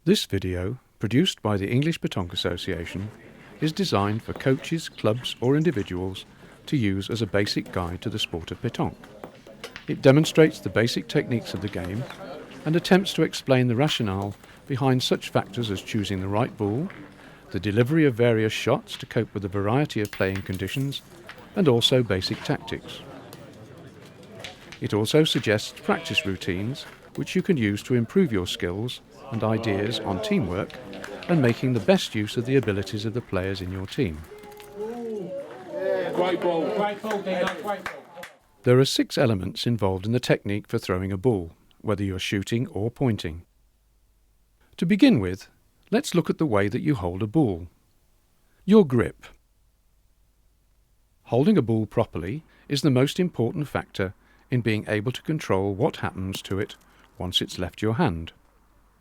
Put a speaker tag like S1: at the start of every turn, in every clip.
S1: This video, produced by the English Petanque Association, is designed for coaches, clubs or individuals to use as a basic guide to the sport of pétanque. It demonstrates the basic techniques of the game and attempts to explain the rationale behind such factors as choosing the right ball, the delivery of various shots to cope with a variety of playing conditions, and also basic tactics. It also suggests practice routines which you can use to improve your skills and ideas on teamwork and making the best use of the abilities of the players in your team.
S2: Great ball. Great ball, Dino. Great ball.
S1: There are 6 elements involved in the technique for throwing a ball, whether you're shooting or pointing. To begin with, let's look at the way that you hold a ball. Your grip. Holding a ball properly is the most important factor in being able to control what happens to it once it's left your hand.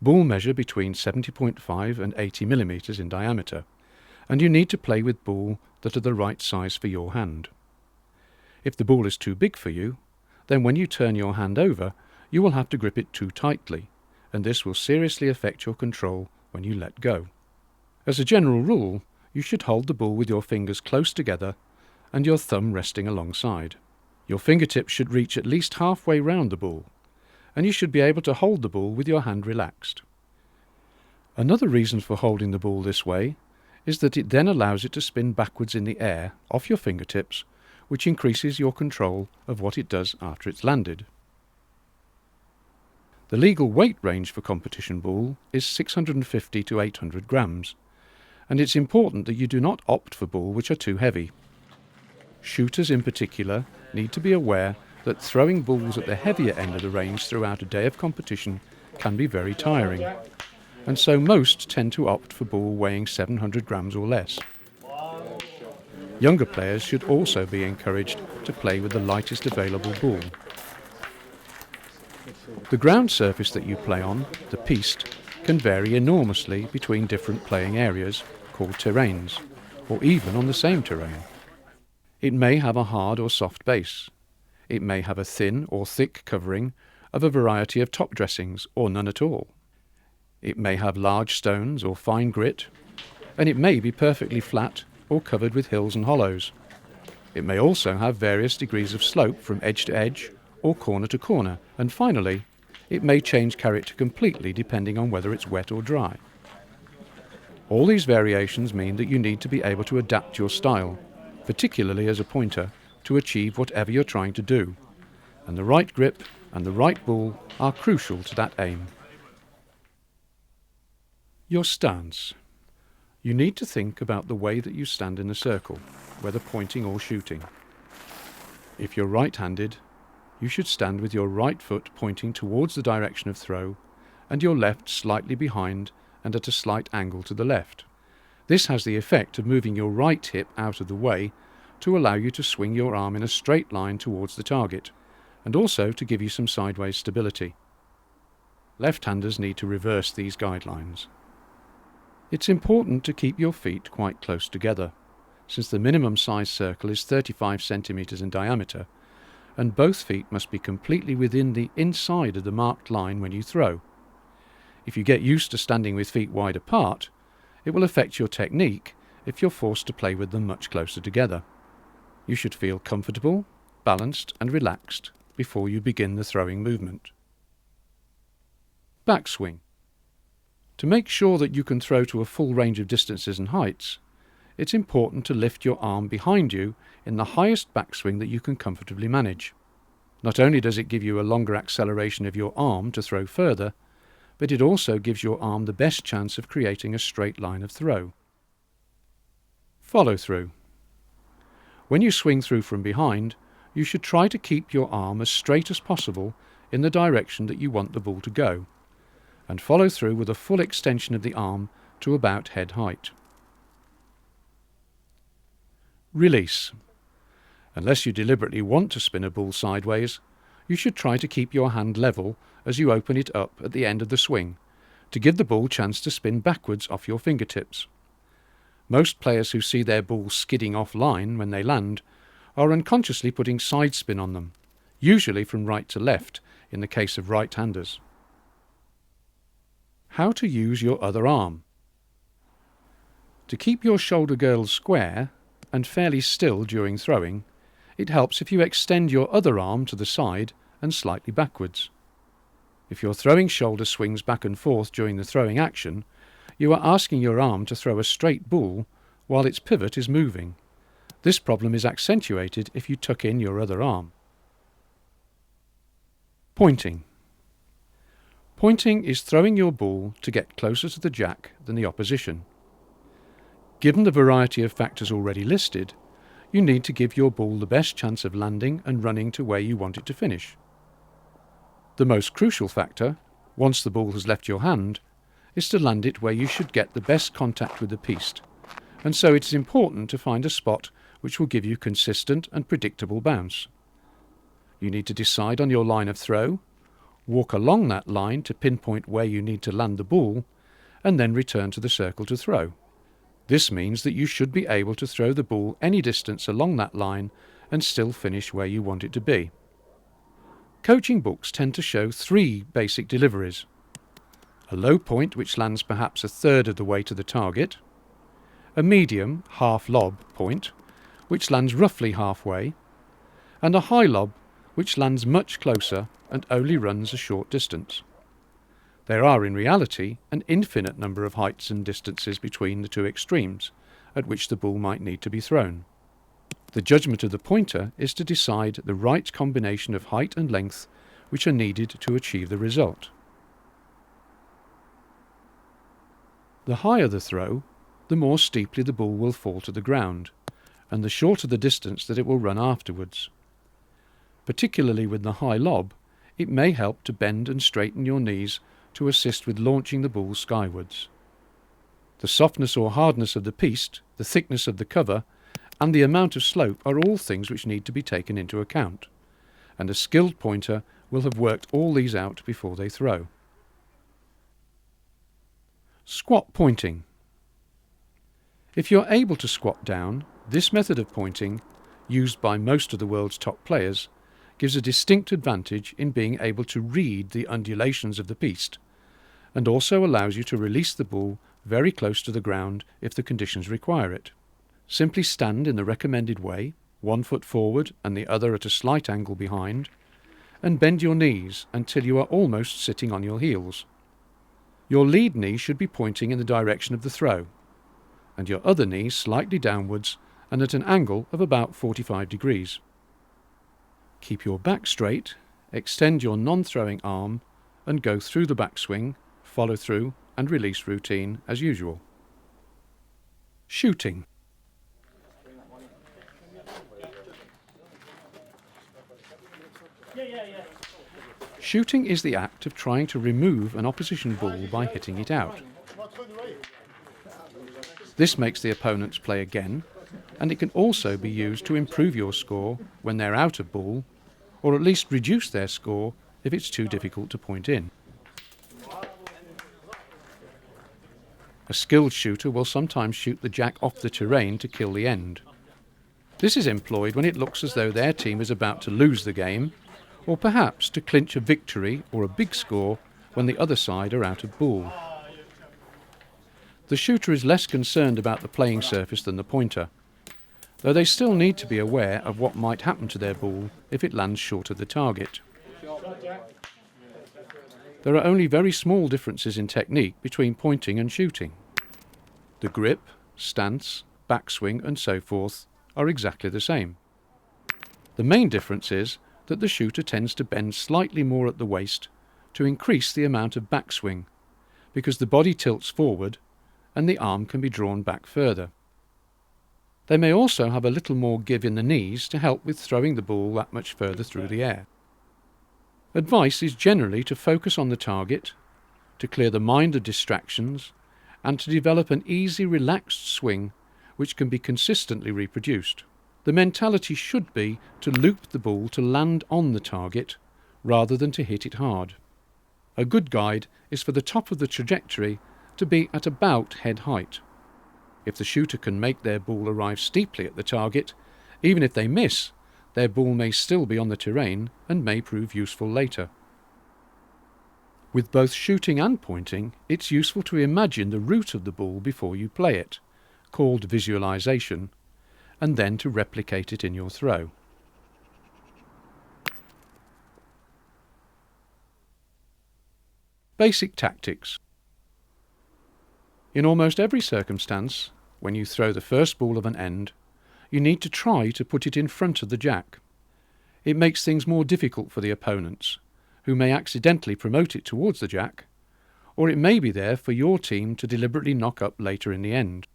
S1: Balls measure between 70.5 and 80 millimeters in diameter, and you need to play with balls that are the right size for your hand. If the ball is too big for you, then when you turn your hand over, you will have to grip it too tightly, and this will seriously affect your control when you let go. As a general rule, you should hold the ball with your fingers close together and your thumb resting alongside. Your fingertips should reach at least halfway round the ball, and you should be able to hold the ball with your hand relaxed. Another reason for holding the ball this way is that it then allows it to spin backwards in the air off your fingertips, which increases your control of what it does after it's landed. The legal weight range for competition ball is 650 to 800 grams, and it's important that you do not opt for balls which are too heavy. Shooters in particular need to be aware that throwing balls at the heavier end of the range throughout a day of competition can be very tiring, and so most tend to opt for ball weighing 700 grams or less. Younger players should also be encouraged to play with the lightest available ball. The ground surface that you play on, the piste, can vary enormously between different playing areas, called terrains, or even on the same terrain. It may have a hard or soft base. It may have a thin or thick covering of a variety of top dressings or none at all. It may have large stones or fine grit, and it may be perfectly flat or covered with hills and hollows. It may also have various degrees of slope from edge to edge or corner to corner, and finally, it may change character completely depending on whether it's wet or dry. All these variations mean that you need to be able to adapt your style, particularly as a pointer, to achieve whatever you're trying to do, and the right grip and the right ball are crucial to that aim. Your stance. You need to think about the way that you stand in a circle, whether pointing or shooting. If you're right-handed, you should stand with your right foot pointing towards the direction of throw and your left slightly behind and at a slight angle to the left. This has the effect of moving your right hip out of the way to allow you to swing your arm in a straight line towards the target, and also to give you some sideways stability. Left-handers need to reverse these guidelines. It's important to keep your feet quite close together, since the minimum size circle is 35 centimeters in diameter, and both feet must be completely within the inside of the marked line when you throw. If you get used to standing with feet wide apart, it will affect your technique if you're forced to play with them much closer together. You should feel comfortable, balanced and relaxed before you begin the throwing movement. Backswing. To make sure that you can throw to a full range of distances and heights, it's important to lift your arm behind you in the highest backswing that you can comfortably manage. Not only does it give you a longer acceleration of your arm to throw further, but it also gives your arm the best chance of creating a straight line of throw. Follow through. When you swing through from behind, you should try to keep your arm as straight as possible in the direction that you want the ball to go, and follow through with a full extension of the arm to about head height. Release. Unless you deliberately want to spin a ball sideways, you should try to keep your hand level as you open it up at the end of the swing, to give the ball a chance to spin backwards off your fingertips. Most players who see their ball skidding off-line when they land are unconsciously putting side spin on them, usually from right to left in the case of right-handers. How to use your other arm. To keep your shoulder girdle square and fairly still during throwing, it helps if you extend your other arm to the side and slightly backwards. If your throwing shoulder swings back and forth during the throwing action, you are asking your arm to throw a straight ball while its pivot is moving. This problem is accentuated if you tuck in your other arm. Pointing. Pointing is throwing your ball to get closer to the jack than the opposition. Given the variety of factors already listed, you need to give your ball the best chance of landing and running to where you want it to finish. The most crucial factor, once the ball has left your hand, is to land it where you should get the best contact with the piste, and so it is important to find a spot which will give you consistent and predictable bounce. You need to decide on your line of throw, walk along that line to pinpoint where you need to land the ball, and then return to the circle to throw. This means that you should be able to throw the ball any distance along that line and still finish where you want it to be. Coaching books tend to show 3 basic deliveries: a low point which lands perhaps a third of the way to the target, a medium half lob point which lands roughly halfway, and a high lob which lands much closer and only runs a short distance. There are in reality an infinite number of heights and distances between the 2 extremes at which the ball might need to be thrown. The judgment of the pointer is to decide the right combination of height and length which are needed to achieve the result. The higher the throw, the more steeply the ball will fall to the ground, and the shorter the distance that it will run afterwards. Particularly with the high lob, it may help to bend and straighten your knees to assist with launching the ball skywards. The softness or hardness of the piste, the thickness of the cover, and the amount of slope are all things which need to be taken into account, and a skilled pointer will have worked all these out before they throw. Squat pointing. If you're able to squat down, this method of pointing, used by most of the world's top players, gives a distinct advantage in being able to read the undulations of the piste, and also allows you to release the ball very close to the ground if the conditions require it. Simply stand in the recommended way, 1 foot forward and the other at a slight angle behind, and bend your knees until you are almost sitting on your heels. Your lead knee should be pointing in the direction of the throw, and your other knee slightly downwards and at an angle of about 45 degrees. Keep your back straight, extend your non-throwing arm, and go through the backswing, follow through and release routine as usual. Shooting. Shooting is the act of trying to remove an opposition ball by hitting it out. This makes the opponents play again, and it can also be used to improve your score when they're out of ball, or at least reduce their score if it's too difficult to point in. A skilled shooter will sometimes shoot the jack off the terrain to kill the end. This is employed when it looks as though their team is about to lose the game, or perhaps to clinch a victory or a big score when the other side are out of ball. The shooter is less concerned about the playing surface than the pointer, though they still need to be aware of what might happen to their ball if it lands short of the target. There are only very small differences in technique between pointing and shooting. The grip, stance, backswing and so forth are exactly the same. The main difference is that the shooter tends to bend slightly more at the waist to increase the amount of backswing, because the body tilts forward and the arm can be drawn back further. They may also have a little more give in the knees to help with throwing the ball that much further through the air. Advice is generally to focus on the target, to clear the mind of distractions, and to develop an easy, relaxed swing which can be consistently reproduced. The mentality should be to loop the ball to land on the target rather than to hit it hard. A good guide is for the top of the trajectory to be at about head height. If the shooter can make their ball arrive steeply at the target, even if they miss, their ball may still be on the terrain and may prove useful later. With both shooting and pointing, it's useful to imagine the route of the ball before you play it, called visualization, and then to replicate it in your throw. Basic tactics. In almost every circumstance, when you throw the first ball of an end, you need to try to put it in front of the jack. It makes things more difficult for the opponents, who may accidentally promote it towards the jack, or it may be there for your team to deliberately knock up later in the end.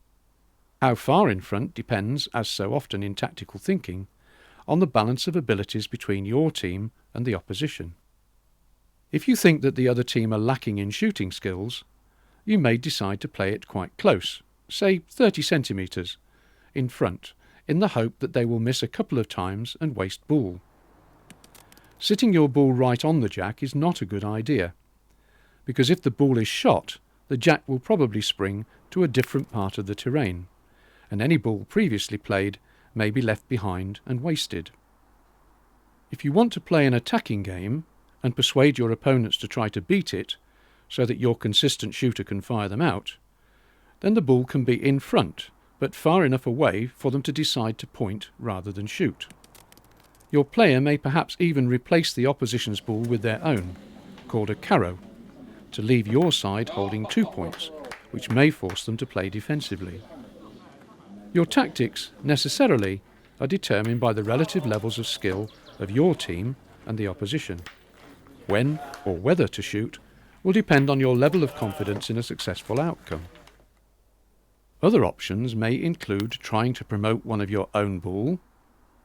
S1: How far in front depends, as so often in tactical thinking, on the balance of abilities between your team and the opposition. If you think that the other team are lacking in shooting skills, you may decide to play it quite close, say 30 centimetres, in front, in the hope that they will miss a couple of times and waste ball. Sitting your ball right on the jack is not a good idea, because if the ball is shot, the jack will probably spring to a different part of the terrain, and any ball previously played may be left behind and wasted. If you want to play an attacking game and persuade your opponents to try to beat it so that your consistent shooter can fire them out, then the ball can be in front but far enough away for them to decide to point rather than shoot. Your player may perhaps even replace the opposition's ball with their own, called a carrow, to leave your side holding 2 points, which may force them to play defensively. Your tactics, necessarily, are determined by the relative levels of skill of your team and the opposition. When or whether to shoot will depend on your level of confidence in a successful outcome. Other options may include trying to promote one of your own ball,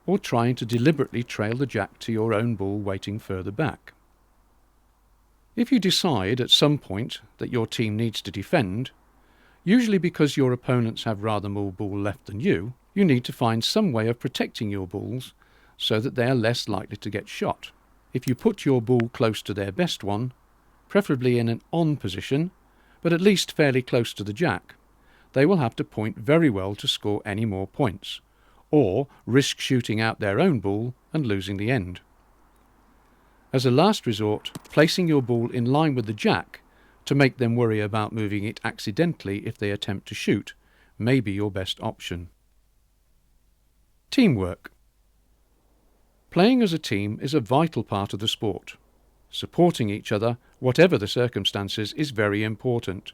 S1: or trying to deliberately trail the jack to your own ball waiting further back. If you decide at some point that your team needs to defend, usually because your opponents have rather more ball left than you need to find some way of protecting your balls so that they are less likely to get shot. If you put your ball close to their best one, preferably in an on position, but at least fairly close to the jack, they will have to point very well to score any more points, or risk shooting out their own ball and losing the end. As a last resort, placing your ball in line with the jack to make them worry about moving it accidentally if they attempt to shoot may be your best option. Teamwork. Playing as a team is a vital part of the sport. Supporting each other, whatever the circumstances, is very important,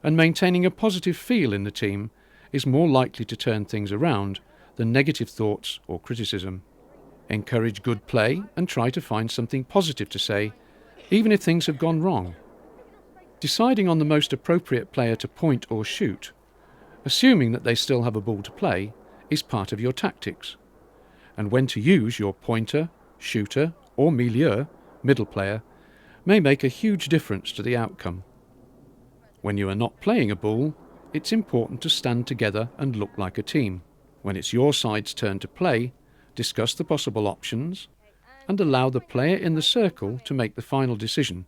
S1: and maintaining a positive feel in the team is more likely to turn things around than negative thoughts or criticism. Encourage good play and try to find something positive to say, even if things have gone wrong. Deciding on the most appropriate player to point or shoot, assuming that they still have a ball to play, is part of your tactics. And when to use your pointer, shooter, or milieu, middle player, may make a huge difference to the outcome. When you are not playing a ball, it's important to stand together and look like a team. When it's your side's turn to play, discuss the possible options and allow the player in the circle to make the final decision,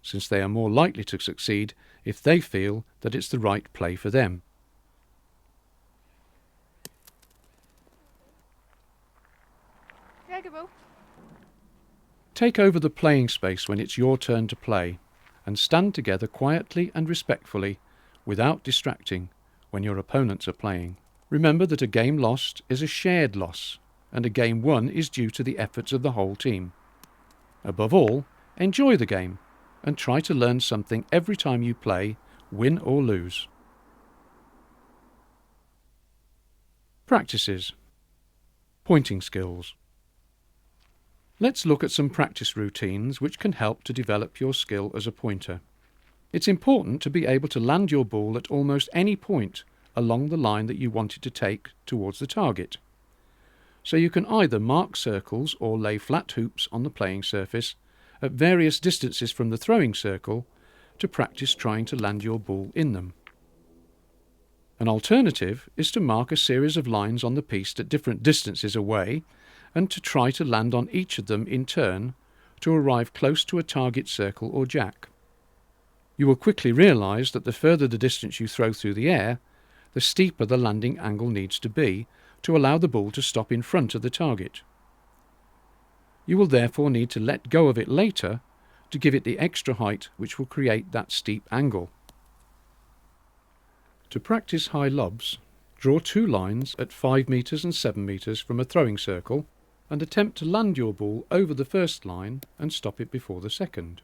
S1: since they are more likely to succeed if they feel that it's the right play for them. Take over the playing space when it's your turn to play, and stand together quietly and respectfully, without distracting, when your opponents are playing. Remember that a game lost is a shared loss, and a game won is due to the efforts of the whole team. Above all, enjoy the game, and try to learn something every time you play, win or lose. Practices. Pointing skills. Let's look at some practice routines which can help to develop your skill as a pointer. It's important to be able to land your ball at almost any point along the line that you want it to take towards the target. So you can either mark circles or lay flat hoops on the playing surface at various distances from the throwing circle to practice trying to land your ball in them. An alternative is to mark a series of lines on the piste at different distances away and to try to land on each of them in turn to arrive close to a target circle or jack. You will quickly realise that the further the distance you throw through the air, the steeper the landing angle needs to be to allow the ball to stop in front of the target. You will therefore need to let go of it later to give it the extra height which will create that steep angle. To practice high lobs, draw 2 lines at 5 metres and 7 metres from a throwing circle and attempt to land your ball over the first line and stop it before the second.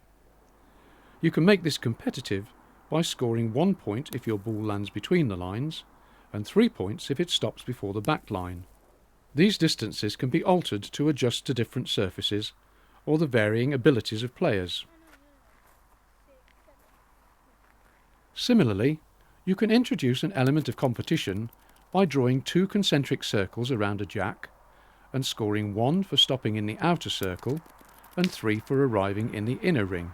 S1: You can make this competitive by scoring 1 point if your ball lands between the lines and 3 points if it stops before the back line. These distances can be altered to adjust to different surfaces or the varying abilities of players. Similarly, you can introduce an element of competition by drawing 2 concentric circles around a jack and scoring 1 for stopping in the outer circle and 3 for arriving in the inner ring.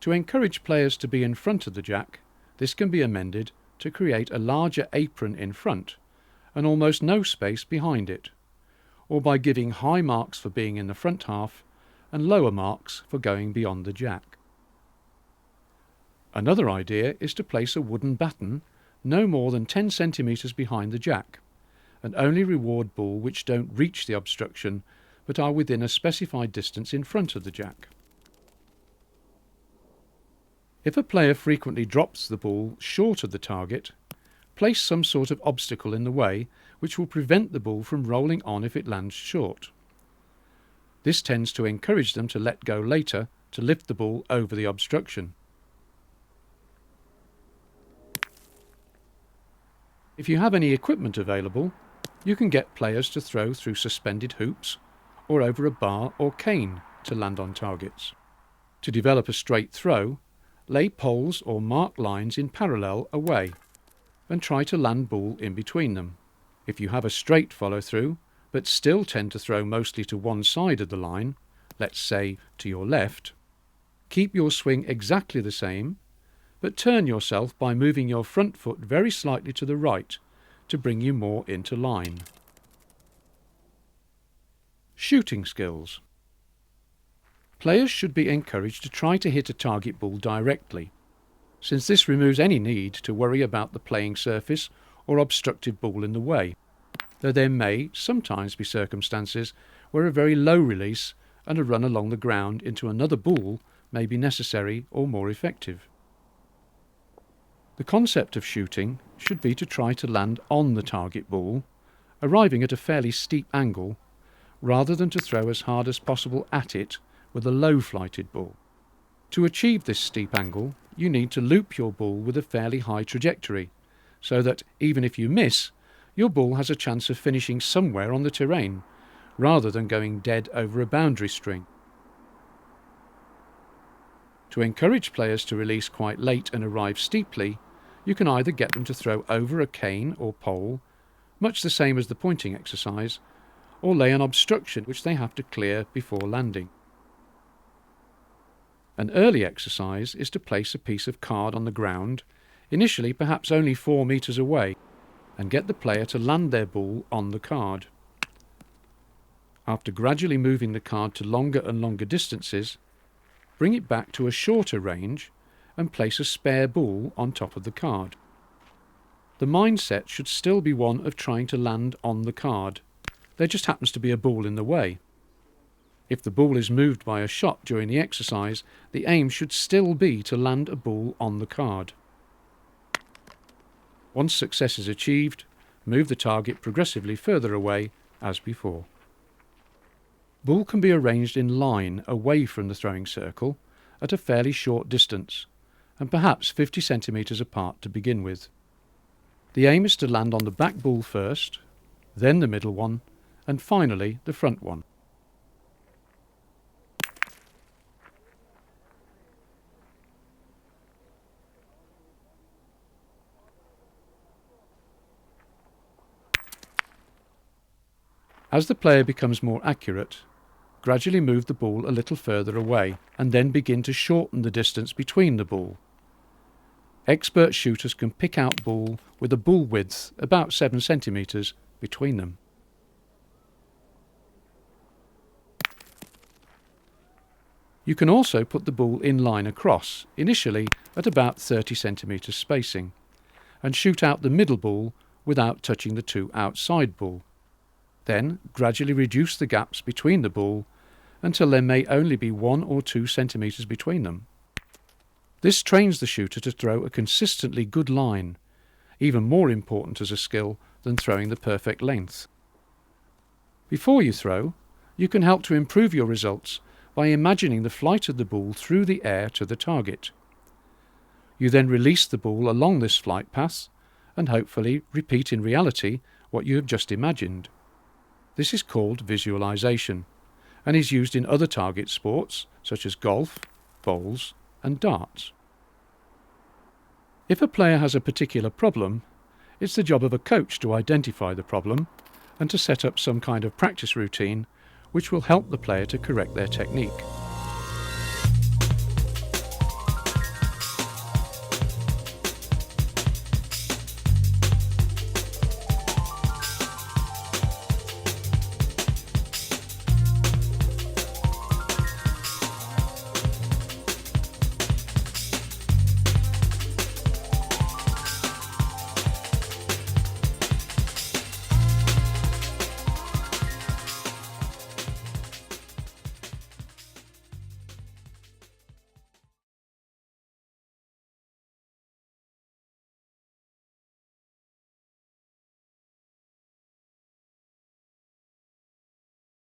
S1: To encourage players to be in front of the jack, this can be amended to create a larger apron in front and almost no space behind it, or by giving high marks for being in the front half and lower marks for going beyond the jack. Another idea is to place a wooden batten no more than 10 centimetres behind the jack, and only reward balls which don't reach the obstruction but are within a specified distance in front of the jack. If a player frequently drops the ball short of the target, place some sort of obstacle in the way which will prevent the ball from rolling on if it lands short. This tends to encourage them to let go later to lift the ball over the obstruction. If you have any equipment available, you can get players to throw through suspended hoops or over a bar or cane to land on targets. To develop a straight throw, lay poles or mark lines in parallel away and try to land ball in between them. If you have a straight follow through but still tend to throw mostly to one side of the line, let's say to your left, keep your swing exactly the same but turn yourself by moving your front foot very slightly to the right to bring you more into line. Shooting skills. Players should be encouraged to try to hit a target ball directly, since this removes any need to worry about the playing surface or obstructive ball in the way, though there may sometimes be circumstances where a very low release and a run along the ground into another ball may be necessary or more effective. The concept of shooting should be to try to land on the target ball, arriving at a fairly steep angle, rather than to throw as hard as possible at it with a low-flighted ball. To achieve this steep angle, you need to loop your ball with a fairly high trajectory, so that even if you miss, your ball has a chance of finishing somewhere on the terrain, rather than going dead over a boundary string. To encourage players to release quite late and arrive steeply, you can either get them to throw over a cane or pole, much the same as the pointing exercise, or lay an obstruction which they have to clear before landing. An early exercise is to place a piece of card on the ground, initially perhaps only 4 metres away, and get the player to land their ball on the card. After gradually moving the card to longer and longer distances, bring it back to a shorter range and place a spare ball on top of the card. The mindset should still be one of trying to land on the card. There just happens to be a ball in the way. If the ball is moved by a shot during the exercise, the aim should still be to land a ball on the card. Once success is achieved, move the target progressively further away as before. Ball can be arranged in line away from the throwing circle at a fairly short distance, and perhaps 50 centimetres apart to begin with. The aim is to land on the back ball first, then the middle one, and finally the front one. As the player becomes more accurate, gradually move the ball a little further away and then begin to shorten the distance between the ball. Expert shooters can pick out ball with a ball width about 7 centimetres between them. You can also put the ball in line across, initially at about 30 centimetres spacing, and shoot out the middle ball without touching the 2 outside ball. Then gradually reduce the gaps between the ball until there may only be 1 or 2 centimetres between them. This trains the shooter to throw a consistently good line, even more important as a skill than throwing the perfect length. Before you throw, you can help to improve your results by imagining the flight of the ball through the air to the target. You then release the ball along this flight path and hopefully repeat in reality what you have just imagined. This is called visualization and is used in other target sports such as golf, bowls and darts. If a player has a particular problem, it's the job of a coach to identify the problem and to set up some kind of practice routine which will help the player to correct their technique.